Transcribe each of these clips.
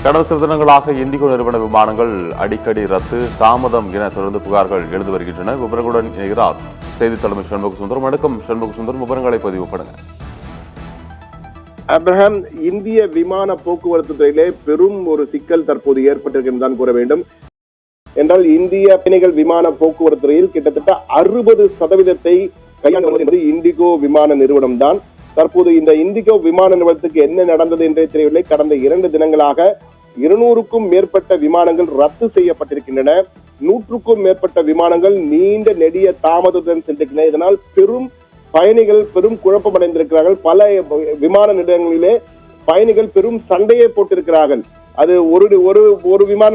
கடந்த சில தினங்களாக இண்டிகோ நிறுவன விமானங்கள் அடிக்கடி ரத்து தாமதம் என தொடர்ந்து புகார்கள் எழுந்து வருகின்றன. விவரங்களுடன் இணைகிறார் செய்தி தலைமை சண்முக சுந்தரம். வணக்கம் சண்முக சுந்தரம், விவரங்களை பதிவு பண்ணுங்க. அப்ரஹாம், இந்திய விமான போக்குவரத்து துறையிலே பெரும் ஒரு சிக்கல் தற்போது ஏற்பட்டிருக்கிறது தான் கூற வேண்டும். என்றால் இந்திய பயணிகள் விமான போக்குவரத்து துறையில் கிட்டத்தட்ட 60% கையாளுவது இண்டிகோ விமான நிறுவனம் தான். தற்போது இந்த இண்டிகோ விமான நிறுவனத்துக்கு என்ன நடந்தது என்றே தெரியவில்லை. கடந்த 2 தினங்களாக 200க்கும் மேற்பட்ட விமானங்கள் ரத்து செய்யப்பட்டிருக்கின்றன. 100க்கும் மேற்பட்ட விமானங்கள் நீண்ட நெடிய தாமதத்துடன் சென்றிருக்கின்றன. இதனால் பெரும் பயணிகள் பெரும் குழப்பமடைந்திருக்கிறார்கள். பல விமான நிலையங்களிலே பயணிகள் பெரும் சண்டையை போட்டிருக்கிறார்கள். அது ஒரு விமான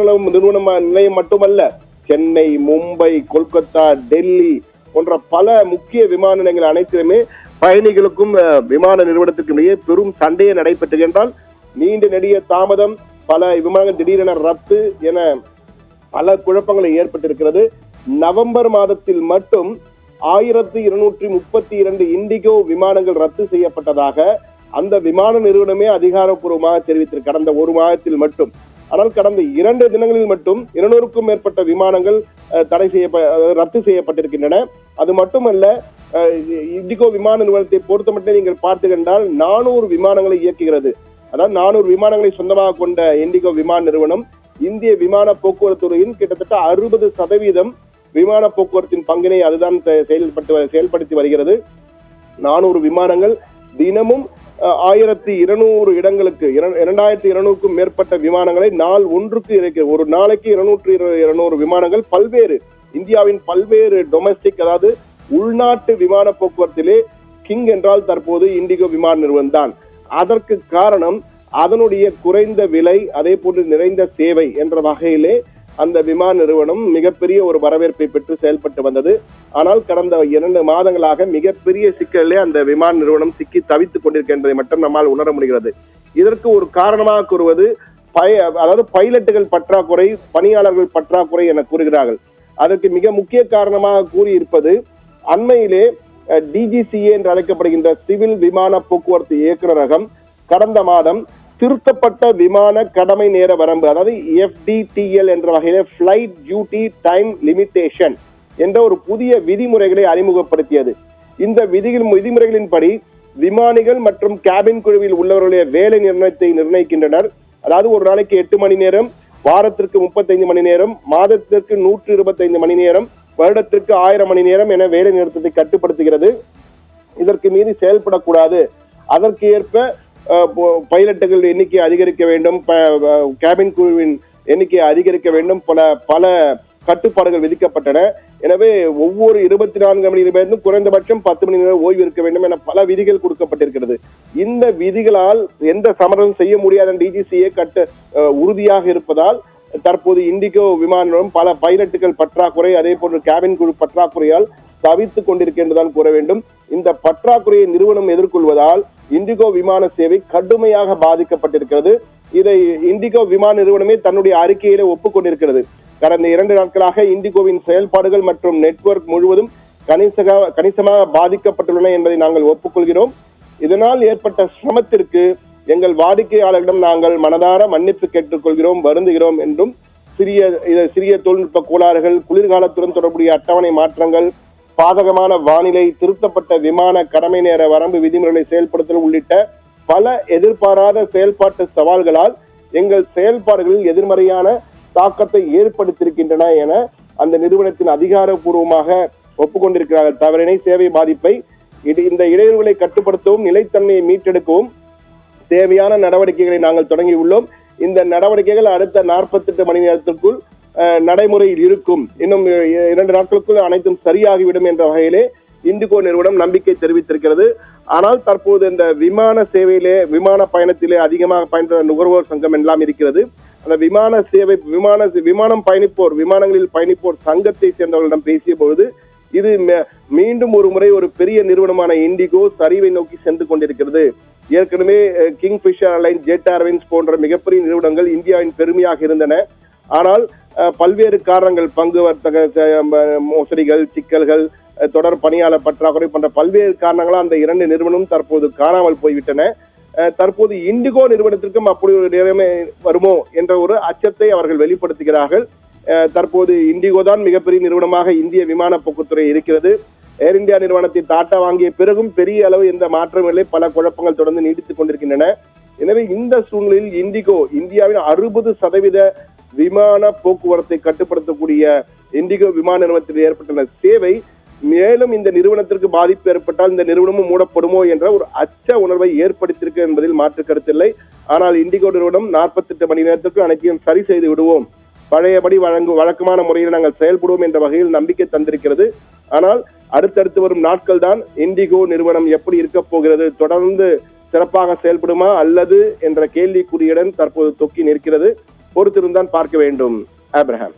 நிலையம் மட்டுமல்ல, சென்னை, மும்பை, கொல்கத்தா, டெல்லி போன்ற பல முக்கிய விமான நிலையங்கள் அனைத்திலுமே பயணிகளுக்கும் விமான நிறுவனத்துக்கும் இடையே பெரும் சண்டையை நடைபெற்றது. என்றால் நீண்ட நெடிய தாமதம், பல விமானங்கள் திடீரென ரத்து என பல குழப்பங்களை ஏற்பட்டிருக்கிறது. நவம்பர் மாதத்தில் மட்டும் 1232 இண்டிகோ விமானங்கள் ரத்து செய்யப்பட்டதாக அந்த விமான நிறுவனமே அதிகாரப்பூர்வமாக தெரிவித்திருக்கு கடந்த ஒரு மாதத்தில் மட்டும். ஆனால் கடந்த 2 தினங்களில் மட்டும் 200க்கும் மேற்பட்ட விமானங்கள் ரத்து செய்யப்பட்டிருக்கின்றன. அது மட்டுமல்ல, இண்டிகோ விமான நிறுவனத்தை பொறுத்த மட்டும் நீங்கள் பார்த்து கண்டால் 400 விமானங்களை இயக்குகிறது. அதாவது 400 விமானங்களை சொந்தமாக கொண்ட இண்டிகோ விமான நிறுவனம் இந்திய விமான போக்குவரத்து துறையின் கிட்டத்தட்ட 60% விமான போக்குவரத்தின் பங்கினை அதுதான் செயல்படுத்தி வருகிறது. 400 விமானங்கள் தினமும் 1200 இடங்களுக்கு 2200க்கும் மேற்பட்ட விமானங்களை நாள் ஒன்றுக்கு இறக்கிறது. ஒரு நாளைக்கு 200 விமானங்கள் பல்வேறு இந்தியாவின் பல்வேறு டொமஸ்டிக், அதாவது உள்நாட்டு விமான போக்குவரத்திலே கிங் என்றால் தற்போது இண்டிகோ விமான நிறுவனம் தான். அதற்கு காரணம் அதனுடைய குறைந்த விலை, அதே போன்று நிறைந்த சேவை என்ற வகையிலே அந்த விமான நிறுவனம் மிகப்பெரிய ஒரு வரவேற்பை பெற்று செயல்பட்டு வந்தது. ஆனால் கடந்த 2 மாதங்களாக மிகப்பெரிய சிக்கலிலே அந்த விமான நிறுவனம் சிக்கி தவித்துக் கொண்டிருக்கின்றதை மட்டும் நம்மால் உணர முடிகிறது. இதற்கு ஒரு காரணமாக கூறுவது அதாவது பைலட்டுகள் பற்றாக்குறை, பணியாளர்கள் பற்றாக்குறை என கூறுகிறார்கள். அதற்கு மிக முக்கிய காரணமாக கூறியிருப்பது, அண்மையிலே டிஜிசிஏ என்று அழைக்கப்படுகின்ற சிவில் விமான போக்குவரத்து இயக்குநரகம் கடந்த மாதம் திருத்தப்பட்ட விமான கடமை நேர வரம்பு, அதாவது FDTL என்ற வகையில பிளைட் டியூட்டி டைம் லிமிடேஷன் என்ற ஒரு புதிய விதிமுறைகளை அறிமுகப்படுத்தியது. இந்த விதிமுறைகளின்படி விமானிகள் மற்றும் கேபின் குழுவில் உள்ளவர்களுடைய வேலை நிர்ணயத்தை நிர்ணயிக்கின்றனர். அதாவது ஒரு நாளைக்கு 8 மணி நேரம், வாரத்திற்கு 35 மணி நேரம், மாதத்திற்கு 125 மணி நேரம், வருடத்திற்கு 1000 மணி நேரம் என வேலை நிறுத்தத்தை கட்டுப்படுத்துகிறது. இதற்கு மீறி செயல்படக்கூடாது. அதற்கு ஏற்ப பைலட்டுகள் எண்ணிக்கை அதிகரிக்க வேண்டும், கேபின் குழுவின் எண்ணிக்கையை அதிகரிக்க வேண்டும், பல கட்டுப்பாடுகள் விதிக்கப்பட்டன. எனவே ஒவ்வொரு 24 மணி நேரம் குறைந்தபட்சம் 10 மணி நேரம் ஓய்வு இருக்க வேண்டும் என பல விதிகள் கொடுக்கப்பட்டிருக்கிறது. இந்த விதிகளால் எந்த சமரசம் செய்ய முடியாத டிஜிசிஏ உறுதியாக இருப்பதால் தற்போது இண்டிகோ விமானம் பல பைலட்டுகள் பற்றாக்குறை, அதே போன்று கேபின் குழு பற்றாக்குறையால் தவித்துக் கொண்டிருக்கின்றதான் கூற வேண்டும். இந்த பற்றாக்குறையை நிறுவனம் எதிர்கொள்வதால் இண்டிகோ விமான சேவை கடுமையாக பாதிக்கப்பட்டிருக்கிறது. இதை இண்டிகோ விமான நிறுவனமே தன்னுடைய அறிக்கையில ஒப்புக்கொண்டிருக்கிறது. கடந்த 2 நாட்களாக இண்டிகோவின் செயல்பாடுகள் மற்றும் நெட்வொர்க் முழுவதும் கணிசமாக பாதிக்கப்பட்டுள்ளன என்பதை நாங்கள் ஒப்புக்கொள்கிறோம். இதனால் ஏற்பட்ட சிரமத்திற்கு எங்கள் வாடிக்கையாளர்களிடம் நாங்கள் மனதார மன்னிப்பு கேட்டுக்கொள்கிறோம், வருந்துகிறோம் என்றும் சிறிய தொழில்நுட்ப கோளாறுகள், குளிர்காலத்துடன் தொடர்புடைய அட்டவணை மாற்றங்கள், பாதகமான வானிலை, திருத்தப்பட்ட விமான கடமை நேர வரம்பு விதிமுறைகளை செயல்படுத்தல் உள்ளிட்ட பல எதிர்பாராத செயல்பாட்டு சவால்களால் எங்கள் செயல்பாடுகளில் எதிர்மறையான தாக்கத்தை ஏற்படுத்தியிருக்கின்றன என அந்த நிறுவனத்தின் அதிகாரப்பூர்வமாக ஒப்புக்கொண்டிருக்கிறார்கள். தவறினை சேவை பாதிப்பை இந்த இடையூறுகளை கட்டுப்படுத்தவும் நிலைத்தன்மையை மீட்டெடுக்கவும் தேவையான நடவடிக்கைகளை நாங்கள் தொடங்கியுள்ளோம். இந்த நடவடிக்கைகள் அடுத்த 48 மணி நேரத்திற்குள் நடைமுறையில் இருக்கும். இன்னும் 2 நாட்களுக்குள் அனைத்தும் சரியாகிவிடும் என்ற வகையிலே இண்டிகோ நிறுவனம் நம்பிக்கை தெரிவித்திருக்கிறது. ஆனால் தற்போது இந்த விமான சேவையிலே, விமான பயணத்திலே அதிகமாக பயணித்த நுகர்வோர் சங்கம் எல்லாம் இருக்கிறது. அந்த விமான சேவை விமானங்களில் பயணிப்போர் சங்கத்தை சேர்ந்தவர்களிடம் பேசிய பொழுது இது மீண்டும் ஒரு முறை ஒரு பெரிய நிறுவனமான இண்டிகோ சரிவை நோக்கி சென்று கொண்டிருக்கிறது. ஏற்கனவே கிங்ஃபிஷர் ஏர்லைன்ஸ், ஜெட் ஏர்வேஸ் போன்ற மிகப்பெரிய நிறுவனங்கள் இந்தியாவின் பெருமையாக இருந்தன. ஆனால் பல்வேறு காரணங்கள், பங்கு வர்த்தக மோசடிகள், சிக்கல்கள், தொடர் பணியாளர் பற்றாக்குறை போன்ற பல்வேறு காரணங்களால் அந்த 2 நிறுவனமும் தற்போது காணாமல் போய்விட்டன. தற்போது இண்டிகோ நிறுவனத்திற்கும் அப்படி ஒரு நிலைமை வருமோ என்ற ஒரு அச்சத்தை அவர்கள் வெளிப்படுத்துகிறார்கள். தற்போது இண்டிகோ தான் மிகப்பெரிய நிறுவனமாக இந்திய விமான போக்குவரத்துறை இருக்கிறது. ஏர் இந்தியா நிறுவனத்தை டாட்டா வாங்கிய பிறகும் பெரிய அளவு எந்த மாற்றமும் இல்லை. பல குழப்பங்கள் தொடர்ந்து நீடித்துக் கொண்டிருக்கின்றன. எனவே இந்த சூழ்நிலையில் இண்டிகோ இந்தியாவின் 60% விமான போக்குவரத்தை கட்டுப்படுத்தக்கூடிய இண்டிகோ விமான நிறுவனத்தில் ஏற்பட்டுள்ள சேவை மேலும் இந்த நிறுவனத்திற்கு பாதிப்பு ஏற்பட்டால் இந்த நிறுவனமும் மூடப்படுமோ என்ற ஒரு அச்ச உணர்வை ஏற்படுத்தியிருக்கு என்பதில் மாற்று கருத்தில்லை. ஆனால் இண்டிகோ நிறுவனம் 48 மணி நேரத்திற்கு அனைத்தையும் சரி செய்து விடுவோம், பழையபடி வழக்கமான முறையில் நாங்கள் செயல்படுவோம் என்ற வகையில் நம்பிக்கை தந்திருக்கிறது. ஆனால் அடுத்தடுத்து வரும் நாட்கள் தான் இண்டிகோ நிறுவனம் எப்படி இருக்க போகிறது, தொடர்ந்து சிறப்பாக செயல்படுமா அல்லது என்ற கேள்விக்குறியுடன் தற்போது தொக்கி நிற்கிறது. பொறுத்திருந்தான் பார்க்க வேண்டும். ஆப்ரஹாம்.